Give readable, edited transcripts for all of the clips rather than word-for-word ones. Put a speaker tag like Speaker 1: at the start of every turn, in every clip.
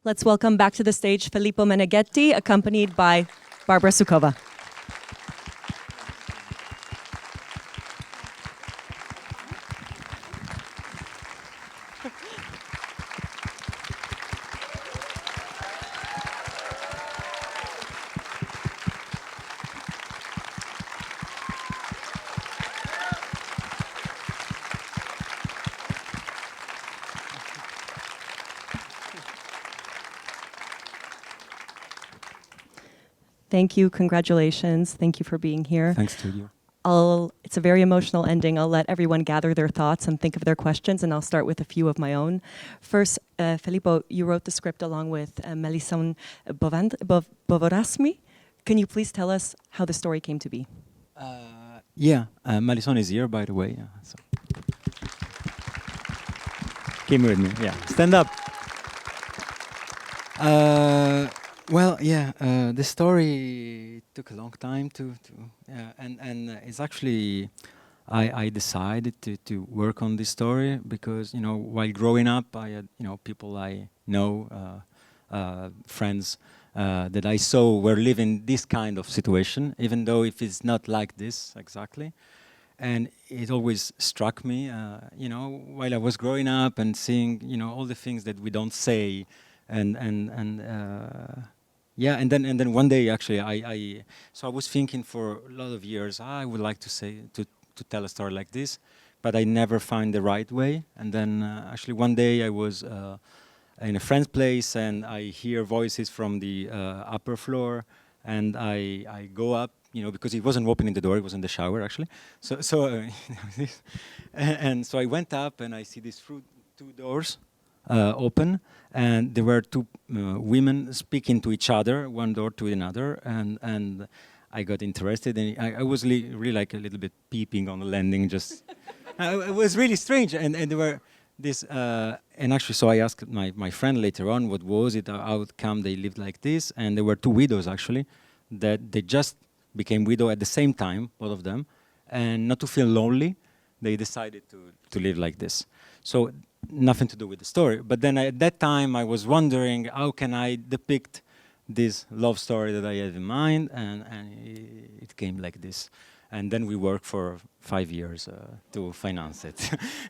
Speaker 1: Let's welcome back to the stage Filippo Meneghetti, accompanied by Barbara Sukowa. Thank you, congratulations. Thank you for being here.
Speaker 2: Thanks to you.
Speaker 1: It's a very emotional ending. I'll let everyone gather their thoughts and think of their questions, and I'll start with a few of my own. First, Filippo, you wrote the script along with Melissa Bovorasmi. Can you please tell us how the story came to be?
Speaker 2: Malison is here, by the way. So. Came with me, yeah. Stand up. The story took a long time and it's actually, I decided to work on this story because, while growing up, I had, people I know, friends that I saw were living this kind of situation, even though if it's not like this exactly. And it always struck me, while I was growing up and seeing, all the things that we don't say, and then one day actually I was thinking for a lot of years I would like to tell a story like this, but I never find the right way. And then actually one day I was in a friend's place and I hear voices from the upper floor, and I go up, because he wasn't opening the door, he was in the shower actually. So I went up and I see these two doors open, and there were two women speaking to each other, one door to another, and I got interested, and I was really like a little bit peeping on the landing, just it was really strange, and there were this and actually so I asked my friend later on what was it, how come they lived like this, and there were two widows actually that they just became widow at the same time, both of them, and not to feel lonely they decided to live like this. So nothing to do with the story, but then at that time I was wondering how can I depict this love story that I had in mind, and it came like this. And then we worked for 5 years to finance it.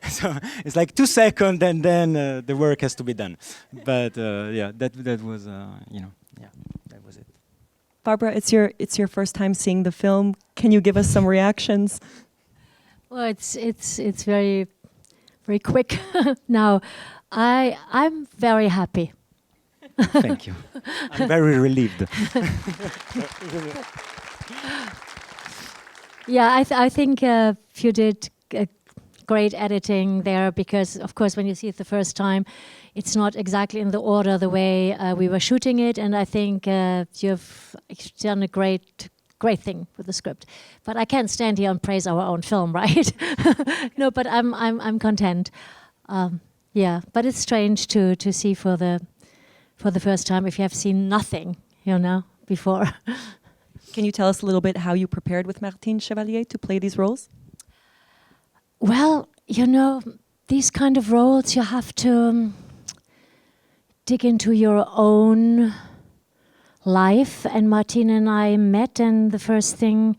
Speaker 2: So it's like 2 seconds, and then the work has to be done. But that was that was it.
Speaker 1: Barbara, it's your first time seeing the film. Can you give us some reactions?
Speaker 3: Well, it's very very quick. Now, I'm very happy.
Speaker 2: Thank you. I'm very relieved.
Speaker 3: Yeah, I think you did great editing there, because, of course, when you see it the first time, it's not exactly in the order the way we were shooting it, and I think you've done a great thing with the script. But I can't stand here and praise our own film, right? No, but I'm content. But it's strange to see for the first time if you have seen nothing, before.
Speaker 1: Can you tell us a little bit how you prepared with Martine Chevallier to play these roles?
Speaker 3: Well, these kind of roles you have to dig into your own life, and Martine and I met, and the first thing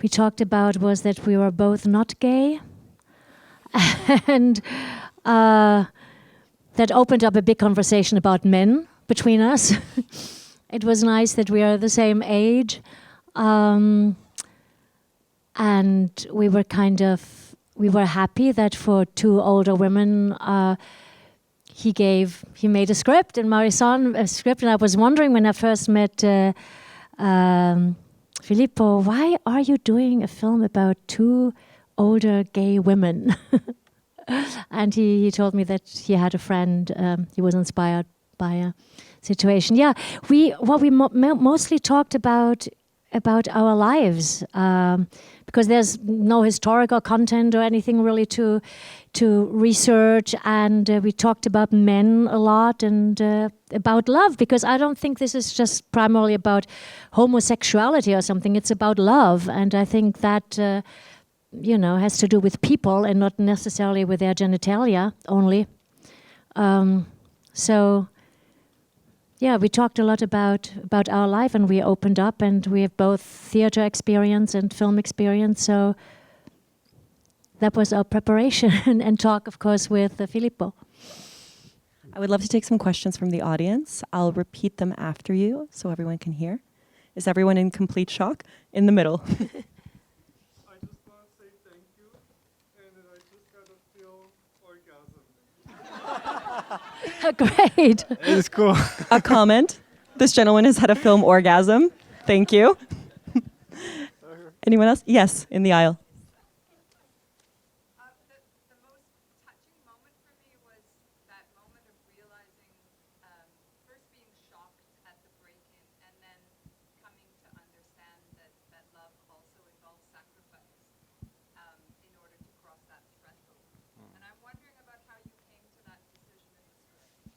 Speaker 3: we talked about was that we were both not gay, and that opened up a big conversation about men between us. It was nice that we are the same age, and we were happy that for two older women he made a script, and Marison a script, and I was wondering when I first met Filippo, why are you doing a film about two older gay women? And he told me that he had a friend, he was inspired by a situation. Yeah, we mostly talked about our lives, because there's no historical content or anything really to research, and we talked about men a lot, and about love, because I don't think this is just primarily about homosexuality or something. It's about love, and I think that has to do with people and not necessarily with their genitalia only. So yeah, we talked a lot about our life, and we opened up, and we have both theater experience and film experience. So that was our preparation and talk, of course, with Filippo.
Speaker 1: I would love to take some questions from the audience. I'll repeat them after you so everyone can hear. Is everyone in complete shock? In the middle.
Speaker 4: I just want to say thank you, and then I just gotta feel orgasm.
Speaker 3: Great.
Speaker 2: It's cool.
Speaker 1: A comment. This gentleman has had a film orgasm. Thank you. Anyone else? Yes, in the aisle.
Speaker 5: The most touching moment for me was that moment of realizing, first being shocked at the break-in, and then coming to understand that love also involves sacrifice in order to cross that threshold. And I'm wondering about how you came to that decision in the script.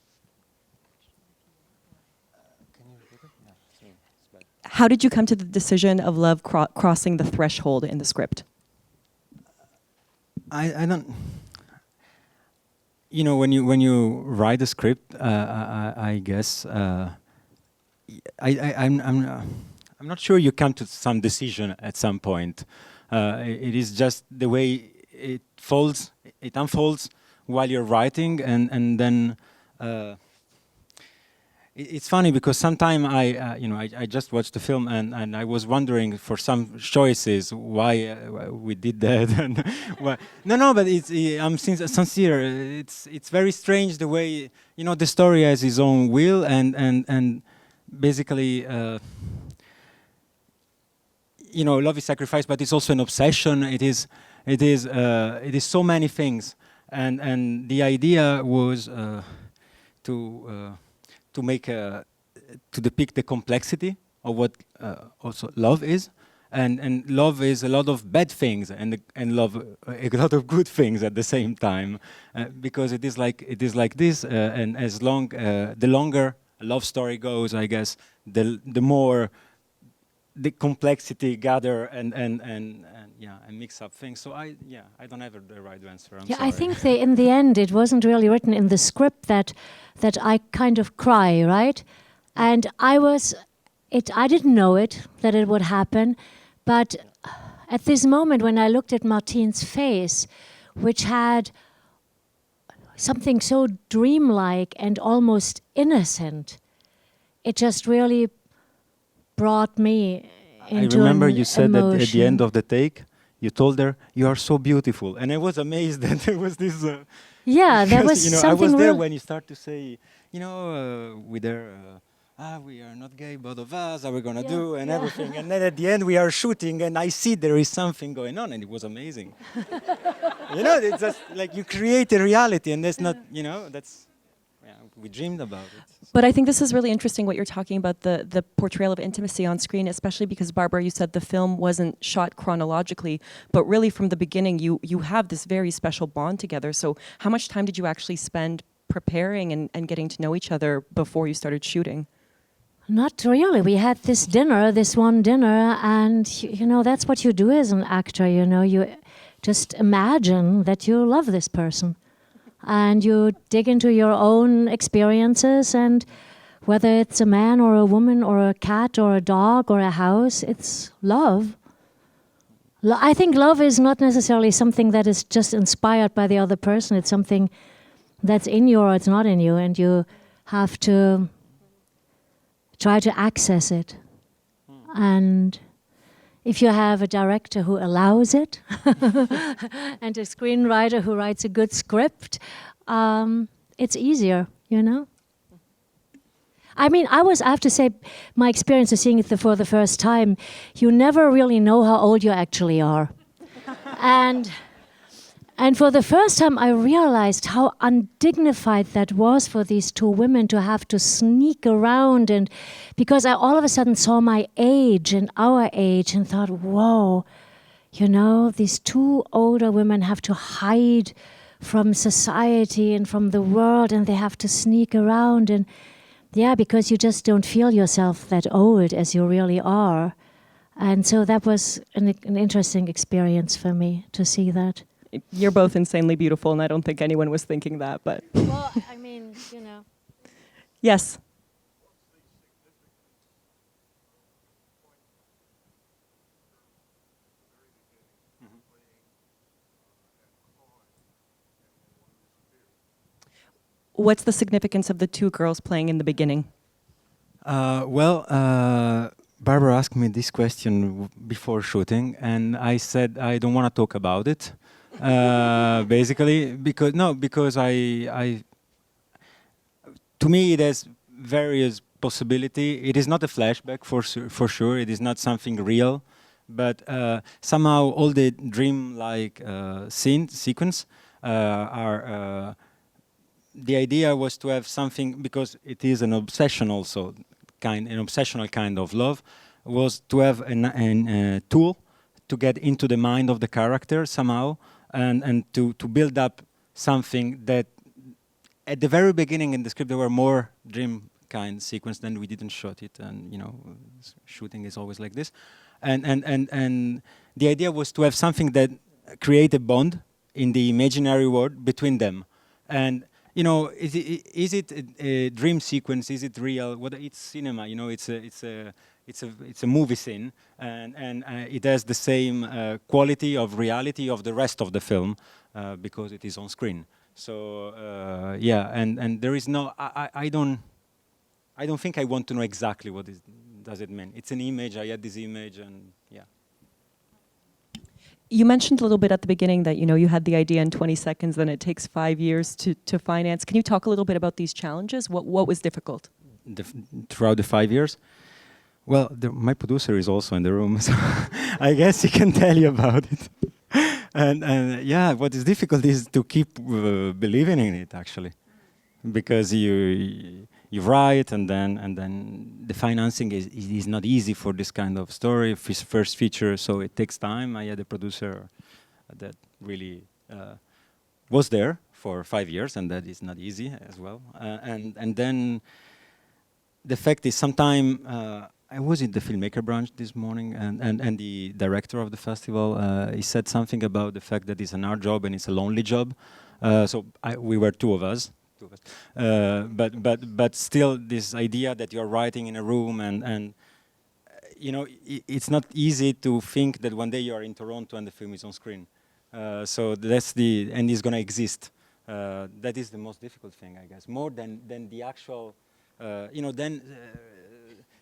Speaker 2: Can you repeat it? No, sorry, it's bad.
Speaker 1: How did you come to the decision of love crossing the threshold in the script?
Speaker 2: I don't. You know, when you write a script, I guess I'm not sure you come to some decision at some point. It is just the way it unfolds while you're writing, and then. It's funny because sometimes I just watched the film and I was wondering for some choices why we did that and why. No, but I'm sincere. It's very strange the way the story has its own will and basically love is sacrifice, but it's also an obsession. It is so many things, and the idea was to make to depict the complexity of what also love is, and love is a lot of bad things and love a lot of good things at the same time, because it is like this, and as long the longer a love story goes, I guess the more the complexity gather and mix up things. So I don't have the right answer. I'm sorry.
Speaker 3: I think in the end it wasn't really written in the script that I kind of cry, right? And I didn't know that it would happen, but at this moment when I looked at Martine's face, which had something so dreamlike and almost innocent, it just really brought me into
Speaker 2: I remember
Speaker 3: an
Speaker 2: you said that at the
Speaker 3: emotion.
Speaker 2: end of the take, you told her, "You are so beautiful," and I was amazed that there was this.
Speaker 3: Yeah, there was
Speaker 2: I
Speaker 3: something
Speaker 2: was there
Speaker 3: real.
Speaker 2: when you start to say, with her, we are not gay, both of us. Are we gonna do and everything? And then at the end, we are shooting, and I see there is something going on, and it was amazing. It's just like you create a reality, and that's not, that's. We dreamed about it.
Speaker 1: But I think this is really interesting what you're talking about, the portrayal of intimacy on screen, especially because, Barbara, you said the film wasn't shot chronologically, but really from the beginning you have this very special bond together. So how much time did you actually spend preparing and getting to know each other before you started shooting?
Speaker 3: Not really. We had this one dinner, and that's what you do as an actor. You just imagine that you love this person. And you dig into your own experiences, and whether it's a man or a woman or a cat or a dog or a house, it's love. I think love is not necessarily something that is just inspired by the other person. It's something that's in you or it's not in you, and you have to try to access it. And if you have a director who allows it and a screenwriter who writes a good script, it's easier, I mean, I have to say, my experience of seeing it for the first time, you never really know how old you actually are. And for the first time, I realized how undignified that was for these two women to have to sneak around, and because I all of a sudden saw my age and our age and thought, whoa, these two older women have to hide from society and from the world, and they have to sneak around, and because you just don't feel yourself that old as you really are. And so that was an interesting experience for me to see that.
Speaker 1: You're both insanely beautiful, and I don't think anyone was thinking that, but...
Speaker 3: Well, I mean,
Speaker 1: Yes. What's the significance of the two girls playing in the beginning?
Speaker 2: Barbara asked me this question before shooting, and I said I don't want to talk about it. Basically, because to me it has various possibility. It is not a flashback for sure. It is not something real, but somehow all the dream-like sequence are. The idea was to have something, because it is an obsession also, an obsessional kind of love, was to have a tool to get into the mind of the character somehow, and to build up something that at the very beginning in the script there were more dream kind sequence, then we didn't shoot it, and shooting is always like this, and the idea was to have something that create a bond in the imaginary world between them, and is it a dream sequence? Is it real? What it's cinema? It's a movie scene, and it has the same quality of reality of the rest of the film because it is on screen. So and there is no. I don't think I want to know exactly what does it mean. It's an image. I had this image, and yeah.
Speaker 1: You mentioned a little bit at the beginning that you had the idea in 20 seconds, then it takes 5 years to finance. Can you talk a little bit about these challenges? What was difficult?
Speaker 2: Throughout the 5 years? Well, my producer is also in the room, so I guess he can tell you about it. and yeah, what is difficult is to keep believing in it, actually, because you write, and then the financing is not easy for this kind of story, first feature, so it takes time. I had a producer that really was there for 5 years, and that is not easy as well. And then the fact is, sometime I was in the filmmaker branch this morning, and the director of the festival, he said something about the fact that it's an art job and it's a lonely job. So we were two of us. But still, this idea that you're writing in a room, and it's not easy to think that one day you are in Toronto and the film is on screen. So that's and it's going to exist. That is the most difficult thing, I guess, more than the actual,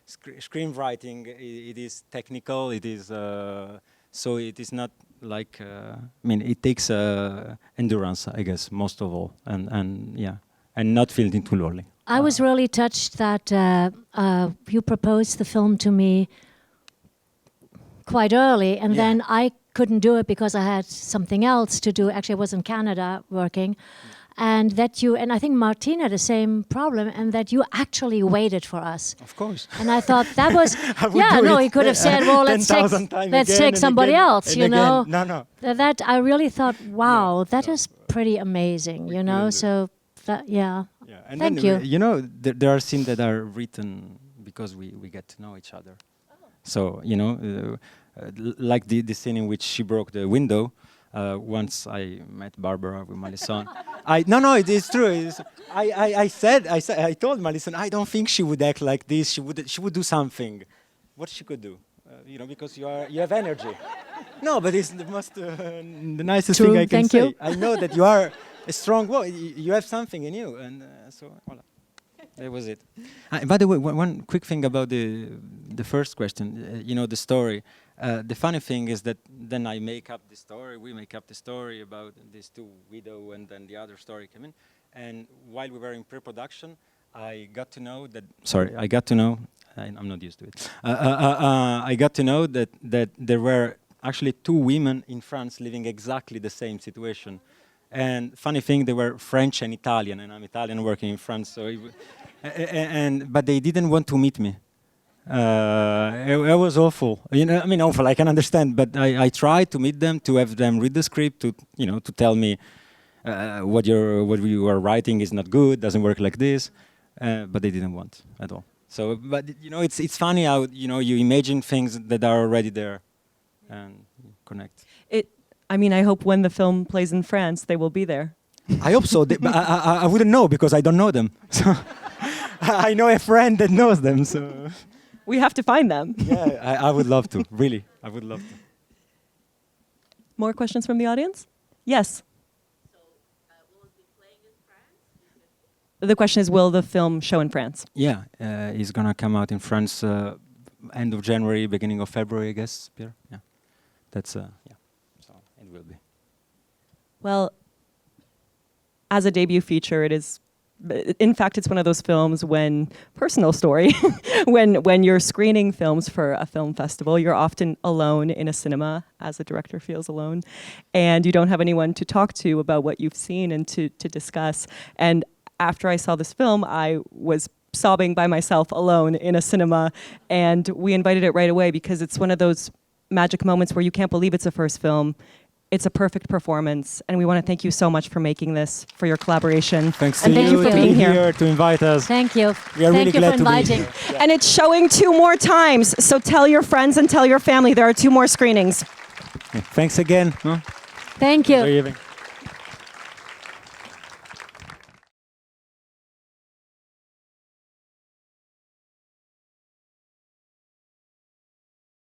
Speaker 2: screenwriting. It is technical. It is so it is not like it takes endurance, I guess, most of all, and yeah. And not feeling too lonely.
Speaker 3: I was really touched that you proposed the film to me quite early, and then I couldn't do it because I had something else to do. Actually, I was in Canada working, and I think Martine had the same problem, and that you actually waited for us.
Speaker 2: Of course.
Speaker 3: And I thought that was, he could have said, well, let's take somebody else, No. That I really thought, wow, that is pretty amazing, so. Yeah.
Speaker 2: And
Speaker 3: thank
Speaker 2: then,
Speaker 3: you.
Speaker 2: There are scenes that are written because we get to know each other. So like the scene in which she broke the window. Once I met Barbara with Malison. No, it is true. I told Malison, I don't think she would act like this. She would do something. What she could do, because you have energy. No, but it's the nicest thing I can say. I know that you are a strong woman. You have something in you, and so voilà. That was it. By the way, one quick thing about the first question. The story. The funny thing is that then I make up the story. We make up the story about these two widows, and then the other story came in. And while we were in pre-production, I got to know that. Sorry, I got to know. I'm not used to it. I got to know that there were actually two women in France living exactly the same situation. And funny thing, they were French and Italian, and I'm Italian working in France. So, but they didn't want to meet me. It was awful. Awful. I can understand, but I tried to meet them, to have them read the script, to tell me what you are writing is not good, doesn't work like this. But they didn't want at all. So, but it's funny how you imagine things that are already there, and connect.
Speaker 1: I hope when the film plays in France, they will be there.
Speaker 2: I hope so. But I wouldn't know because I don't know them. So I know a friend that knows them. So
Speaker 1: we have to find them.
Speaker 2: Yeah, I would love to. Really, I would love to.
Speaker 1: More questions from the audience? Yes.
Speaker 6: So will it be playing in France?
Speaker 1: the question is, will the film show in France?
Speaker 2: Yeah, it's gonna come out in France end of January, beginning of February, I guess, Pierre. Yeah, that's yeah. So it will be.
Speaker 1: Well, as a debut feature, it is. In fact, it's one of those films personal story, when you're screening films for a film festival, you're often alone in a cinema, as the director feels alone, and you don't have anyone to talk to about what you've seen and to discuss. And after I saw this film, I was sobbing by myself alone in a cinema, and we invited it right away because it's one of those magic moments where you can't believe it's a first film. It's a perfect performance, and we want to thank you so much for making this, for your collaboration.
Speaker 2: Thanks
Speaker 1: and
Speaker 2: to
Speaker 1: thank
Speaker 2: you
Speaker 1: you for
Speaker 2: to
Speaker 1: being
Speaker 2: be
Speaker 1: here.
Speaker 2: to invite us.
Speaker 3: Thank you.
Speaker 2: We are
Speaker 3: Thank
Speaker 2: really
Speaker 3: you
Speaker 2: glad
Speaker 3: for
Speaker 2: to be
Speaker 3: inviting.
Speaker 2: here.
Speaker 1: And it's showing 2 more times, so tell your friends and tell your family there are 2 more screenings.
Speaker 2: Thanks again.
Speaker 3: Thank you.
Speaker 2: Enjoy your evening.